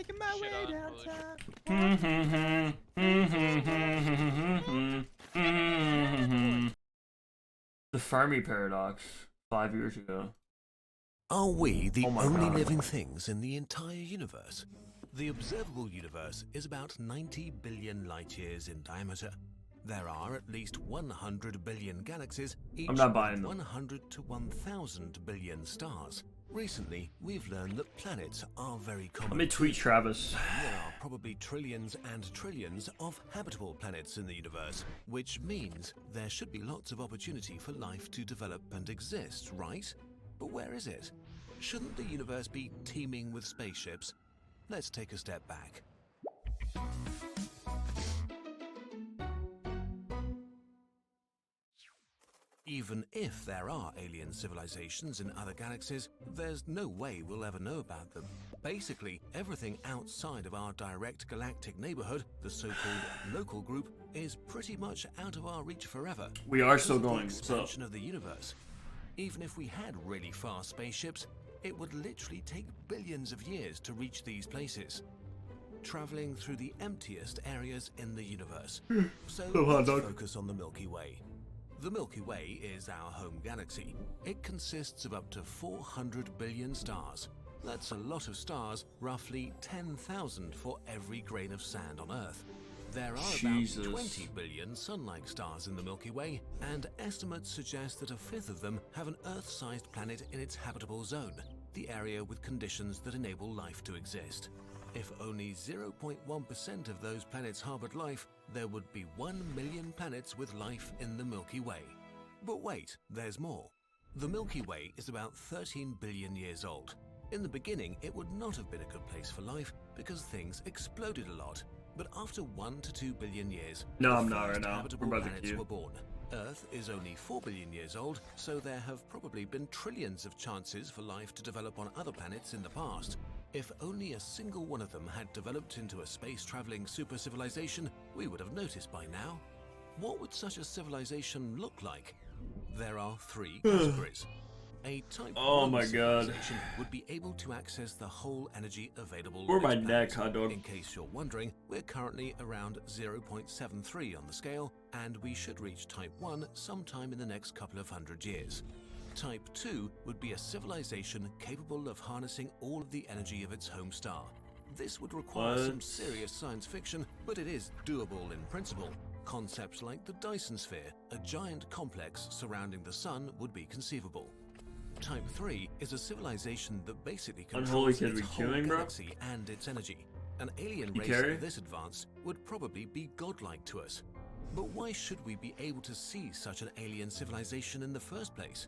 Making my way downtown. The Fermi paradox 5 years ago. Are we the Oh my only God. living things in the entire universe? The observable universe is about 90 billion light-years in diameter. There are at least 100 billion galaxies, each I'm not buying with them. 100 to 1,000 billion stars. Recently, we've learned that planets are very common. Let me tweet Travis. There are probably trillions and trillions of habitable planets in the universe, which means there should be lots of opportunity for life to develop and exist, right? But where is it? Shouldn't the universe be teeming with spaceships? Let's take a step back. Even if there are alien civilizations in other galaxies, there's no way we'll ever know about them. Basically, everything outside of our direct galactic neighborhood, the so-called local group, is pretty much out of our reach forever. We are still Because of the going. So expansion of the universe. Even if we had really fast spaceships, it would literally take billions of years to reach these places, traveling through the emptiest areas in the universe. So let's focus on the Milky Way. The Milky Way is our home galaxy. It consists of up to 400 billion stars. That's a lot of stars, roughly 10,000 for every grain of sand on Earth. There are Jesus. about 20 billion Sun-like stars in the Milky Way, and estimates suggest that a fifth of them have an Earth-sized planet in its habitable zone, the area with conditions that enable life to exist. If only 0.1% of those planets harbored life, there would be 1 million planets with life in the Milky Way. But wait, there's more. The Milky Way is about 13 billion years old. In the beginning, it would not have been a good place for life because things exploded a lot. But after 1 to 2 billion years, No, the I'm not first right now. habitable We're about to planets queue. were born. Earth is only 4 billion years old, so there have probably been trillions of chances for life to develop on other planets in the past. If only a single one of them had developed into a space-traveling super-civilization, we would have noticed by now. What would such a civilization look like? There are 3 categories. A type Oh 1 my God. civilization would be able to access the whole energy available Or on my its neck, planet. hot dog. In case you're wondering, we're currently around 0.73 on the scale, and we should reach Type 1 sometime in the next couple of hundred years. Type 2 would be a civilization capable of harnessing all of the energy of its home star. This would require What? some serious science fiction, but it is doable in principle. Concepts like the Dyson sphere, a giant complex surrounding the sun, would be conceivable. Type 3 is a civilization that basically Unholy controls kid, its we whole queuing, bro? galaxy and its energy. An alien You race carry? this advanced would probably be godlike to us. But why should we be able to see such an alien civilization in the first place?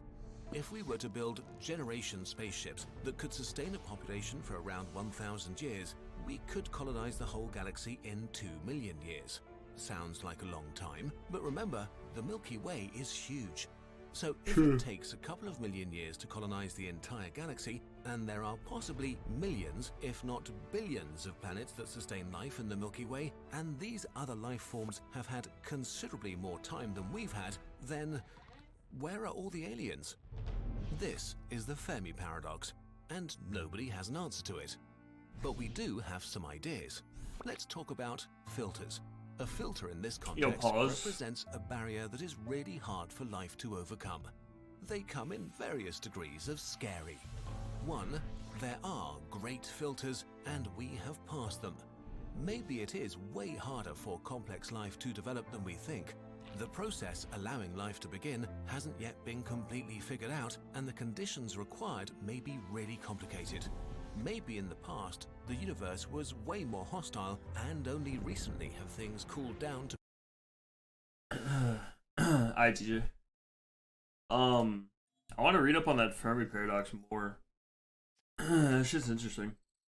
If we were to build generation spaceships that could sustain a population for around 1,000 years, we could colonize the whole galaxy in 2 million years. Sounds like a long time, but remember, the Milky Way is huge. So if True. it takes a couple of million years to colonize the entire galaxy, and there are possibly millions, if not billions of planets that sustain life in the Milky Way, and these other life forms have had considerably more time than we've had, then where are all the aliens? This is the Fermi paradox, and nobody has an answer to it. But we do have some ideas. Let's talk about filters. A filter in this context pause. represents a barrier that is really hard for life to overcome. They come in various degrees of scary. 1. There are great filters, and we have passed them. Maybe it is way harder for complex life to develop than we think. The process allowing life to begin hasn't yet been completely figured out, and the conditions required may be really complicated. Maybe in the past, the universe was way more hostile, and only recently have things cooled down to... Alright, TJ. I want to read up on that Fermi paradox more. It's just interesting.